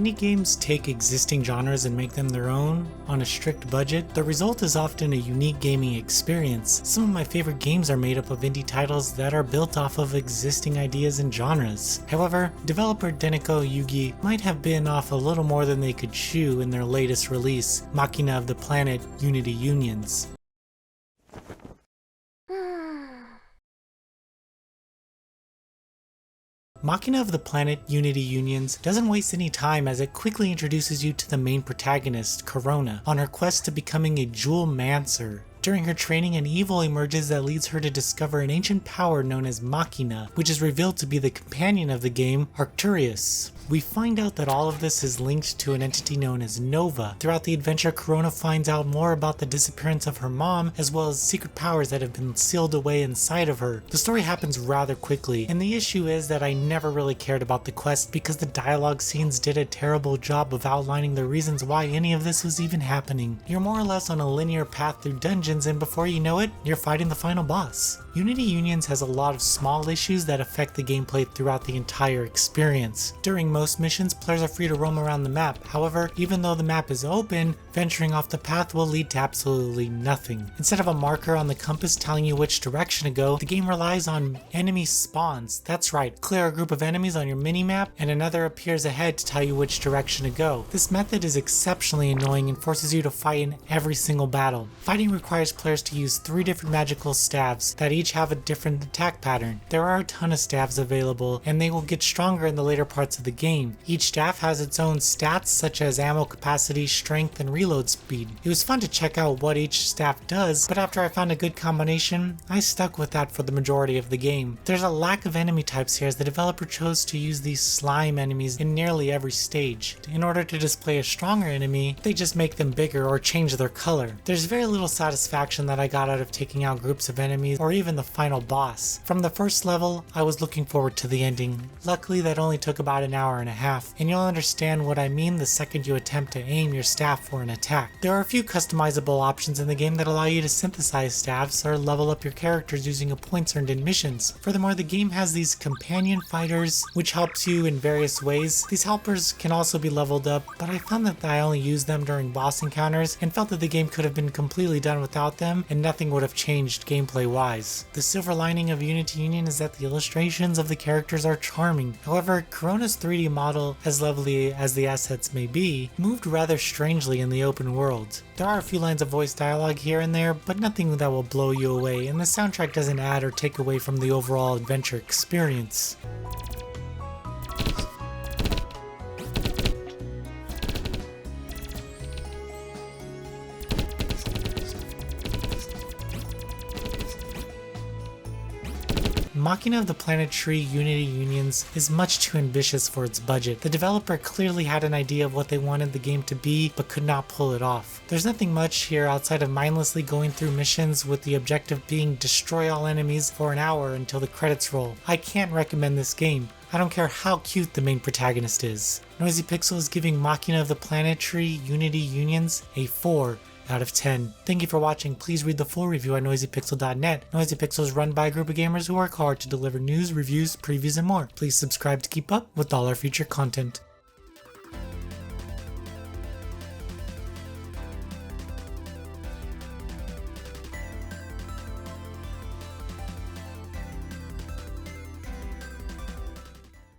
Indie games take existing genres and make them their own on a strict budget, the result is often a unique gaming experience. Some of my favorite games are made up of indie titles that are built off of existing ideas and genres. However, developer Denico Yugi might have been off a little more than they could chew in their latest release, Machina of the Planet Unity Unions. Machina of the Planet Unity Unions doesn't waste any time as it quickly introduces you to the main protagonist, Corona, on her quest to becoming a jewel mancer. During her training, an evil emerges that leads her to discover an ancient power known as Machina, which is revealed to be the companion of the game, Arcturus. We find out that all of this is linked to an entity known as Nova. Throughout the adventure, Corona finds out more about the disappearance of her mom, as well as secret powers that have been sealed away inside of her. The story happens rather quickly, and the issue is that I never really cared about the quest because the dialogue scenes did a terrible job of outlining the reasons why any of this was even happening. You're more or less on a linear path through dungeons, and before you know it, you're fighting the final boss. Unity Unions has a lot of small issues that affect the gameplay throughout the entire experience. During most missions, players are free to roam around the map. However, even though the map is open, venturing off the path will lead to absolutely nothing. Instead of a marker on the compass telling you which direction to go, the game relies on enemy spawns. That's right, clear a group of enemies on your mini-map and another appears ahead to tell you which direction to go. This method is exceptionally annoying and forces you to fight in every single battle. Fighting requires players to use 3 different magical staves that each have a different attack pattern. There are a ton of staves available, and they will get stronger in the later parts of the game. Each staff has its own stats such as ammo capacity, strength, and reload speed. It was fun to check out what each staff does, but after I found a good combination, I stuck with that for the majority of the game. There's a lack of enemy types here as the developer chose to use these slime enemies in nearly every stage. In order to display a stronger enemy, they just make them bigger or change their color. There's very little satisfaction that I got out of taking out groups of enemies or even the final boss. From the first level, I was looking forward to the ending. Luckily, that only took about an hour and a half, and you'll understand what I mean the second you attempt to aim your staff for an attack. There are a few customizable options in the game that allow you to synthesize staffs or level up your characters using points earned in missions. Furthermore, the game has these companion fighters, which helps you in various ways. These helpers can also be leveled up, but I found that I only used them during boss encounters and felt that the game could have been completely done without them and nothing would have changed gameplay wise. The silver lining of Unity Union is that the illustrations of the characters are charming. However, Corona's 3D model, as lovely as the assets may be, moved rather strangely in the open world. There are a few lines of voice dialogue here and there, but nothing that will blow you away, and the soundtrack doesn't add or take away from the overall adventure experience. Machina of the Planet Tree Unity Unions is much too ambitious for its budget. The developer clearly had an idea of what they wanted the game to be, but could not pull it off. There's nothing much here outside of mindlessly going through missions with the objective being destroy all enemies for an hour until the credits roll. I can't recommend this game. I don't care how cute the main protagonist is. Noisy Pixel is giving Machina of the Planet Tree Unity Unions a 4 out of 10. Thank you for watching. Please read the full review at noisypixel.net. Noisy Pixel is run by a group of gamers who work hard to deliver news, reviews, previews, and more. Please subscribe to keep up with all our future content.